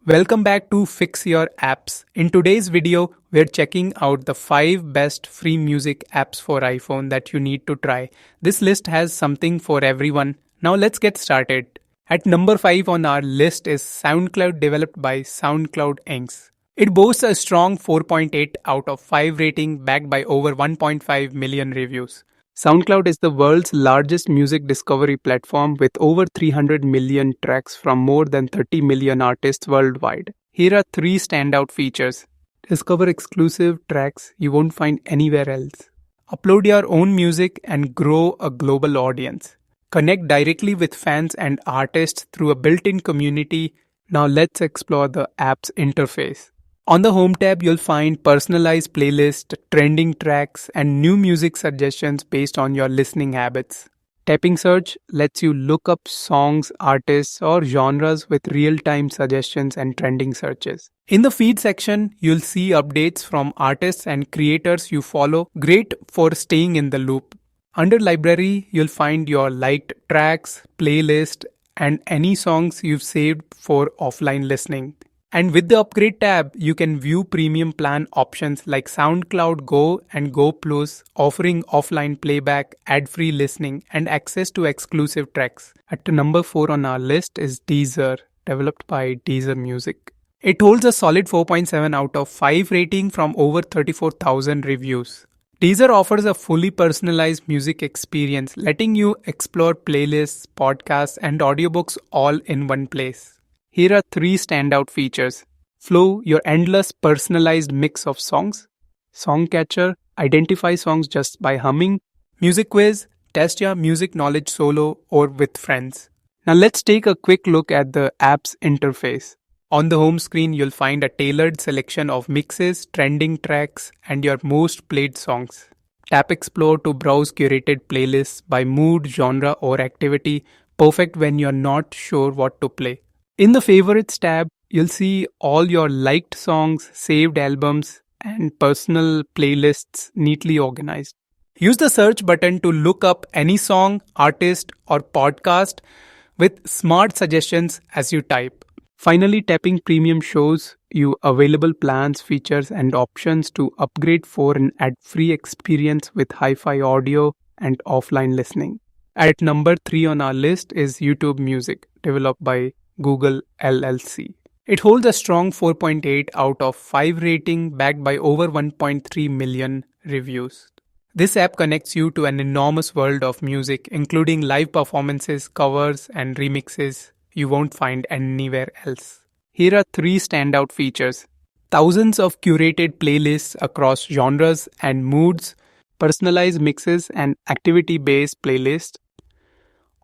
Welcome back to Fix Your Apps. In today's video, we're checking out the 5 best free music apps for iPhone that you need to try. This list has something for everyone. Now let's get started. At number 5 on our list is SoundCloud, developed by SoundCloud Inc. It boasts a strong 4.8 out of 5 rating backed by over 1.5 million reviews. SoundCloud is the world's largest music discovery platform with over 300 million tracks from more than 30 million artists worldwide. Here are 3 standout features. Discover exclusive tracks you won't find anywhere else. Upload your own music and grow a global audience. Connect directly with fans and artists through a built-in community. Now let's explore the app's interface. On the Home tab, you'll find personalized playlists, trending tracks, and new music suggestions based on your listening habits. Tapping search lets you look up songs, artists, or genres with real-time suggestions and trending searches. In the feed section, you'll see updates from artists and creators you follow, great for staying in the loop. Under library, you'll find your liked tracks, playlist, and any songs you've saved for offline listening. And with the upgrade tab, you can view premium plan options like SoundCloud Go and Go Plus, offering offline playback, ad-free listening, and access to exclusive tracks. At number 4 on our list is Deezer, developed by Deezer Music. It holds a solid 4.7 out of 5 rating from over 34,000 reviews. Deezer offers a fully personalized music experience, letting you explore playlists, podcasts, and audiobooks all in one place. Here are 3 standout features. Flow, your endless personalized mix of songs. Song Catcher, identify songs just by humming. Music Quiz, test your music knowledge solo or with friends. Now let's take a quick look at the app's interface. On the home screen, you'll find a tailored selection of mixes, trending tracks, and your most played songs. Tap Explore to browse curated playlists by mood, genre, or activity, perfect when you're not sure what to play. In the Favorites tab, you'll see all your liked songs, saved albums, and personal playlists neatly organized. Use the search button to look up any song, artist, or podcast with smart suggestions as you type. Finally, tapping Premium shows you available plans, features, and options to upgrade for an ad-free experience with hi-fi audio and offline listening. At number 3 on our list is YouTube Music, developed by Google LLC. It holds a strong 4.8 out of 5 rating backed by over 1.3 million reviews. This app connects you to an enormous world of music, including live performances, covers, and remixes you won't find anywhere else. Here are 3 standout features. Thousands of curated playlists across genres and moods, personalized mixes, and activity-based playlists.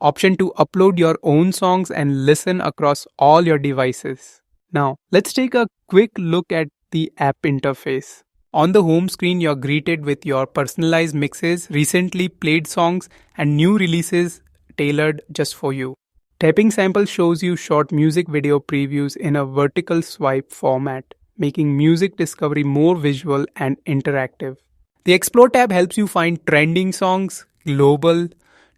Option to upload your own songs and listen across all your devices. Now, let's take a quick look at the app interface. On the home screen, you're greeted with your personalized mixes, recently played songs, and new releases tailored just for you. Tapping Sample shows you short music video previews in a vertical swipe format, making music discovery more visual and interactive. The Explore tab helps you find trending songs, global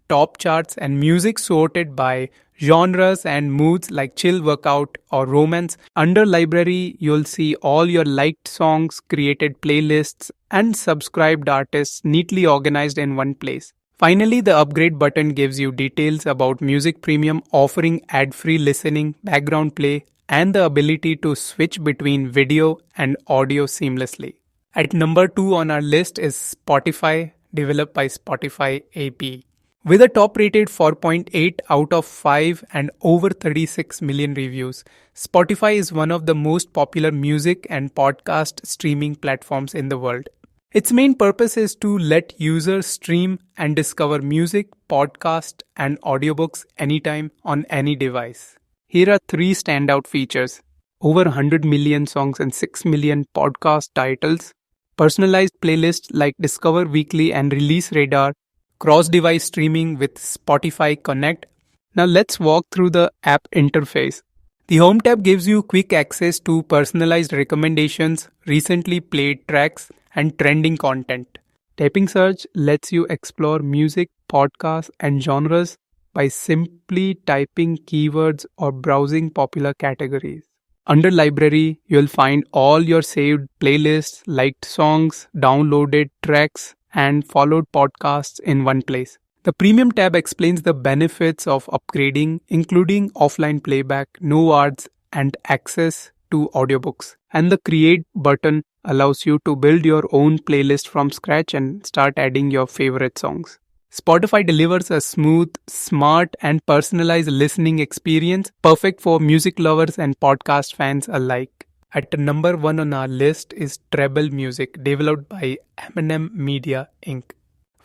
top charts, and music sorted by genres and moods like chill, workout, or romance. Under library, you'll see all your liked songs, created playlists, and subscribed artists neatly organized in one place. Finally, the upgrade button gives you details about Music Premium, offering ad-free listening, background play, and the ability to switch between video and audio seamlessly. At number 2 on our list is Spotify, developed by Spotify AP. With a top-rated 4.8 out of 5 and over 36 million reviews, Spotify is one of the most popular music and podcast streaming platforms in the world. Its main purpose is to let users stream and discover music, podcasts, and audiobooks anytime on any device. Here are 3 standout features. Over 100 million songs and 6 million podcast titles, personalized playlists like Discover Weekly and Release Radar, cross-device streaming with Spotify Connect. Now let's walk through the app interface. The Home tab gives you quick access to personalized recommendations, recently played tracks, and trending content. Tapping Search lets you explore music, podcasts, and genres by simply typing keywords or browsing popular categories. Under Library, you'll find all your saved playlists, liked songs, downloaded tracks, and followed podcasts in one place. The Premium tab explains the benefits of upgrading, including offline playback, no ads, and access to audiobooks. And the Create button allows you to build your own playlist from scratch and start adding your favorite songs. Spotify delivers a smooth, smart, and personalized listening experience perfect for music lovers and podcast fans alike. At number 1 on our list is Treble Music, developed by Eminem Media Inc.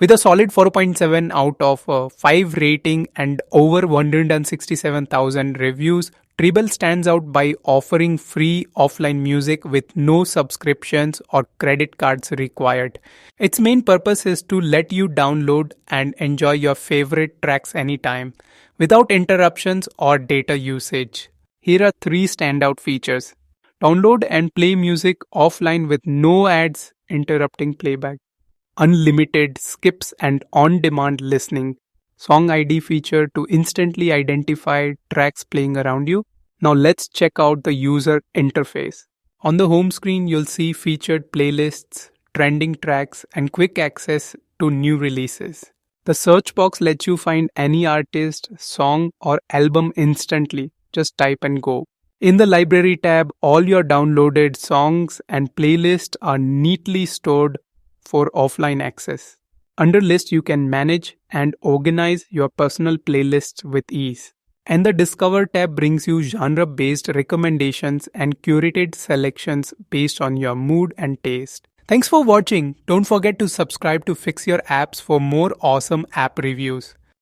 With a solid 4.7 out of 5 rating and over 167,000 reviews, Treble stands out by offering free offline music with no subscriptions or credit cards required. Its main purpose is to let you download and enjoy your favorite tracks anytime, without interruptions or data usage. Here are 3 standout features. Download and play music offline with no ads interrupting playback. Unlimited skips and on-demand listening. Song ID feature to instantly identify tracks playing around you. Now let's check out the user interface. On the home screen, you'll see featured playlists, trending tracks, and quick access to new releases. The search box lets you find any artist, song, or album instantly. Just type and go. In the Library tab, all your downloaded songs and playlists are neatly stored for offline access. Under List, you can manage and organize your personal playlists with ease. And the Discover tab brings you genre-based recommendations and curated selections based on your mood and taste. Thanks for watching. Don't forget to subscribe to Fix Your Apps for more awesome app reviews.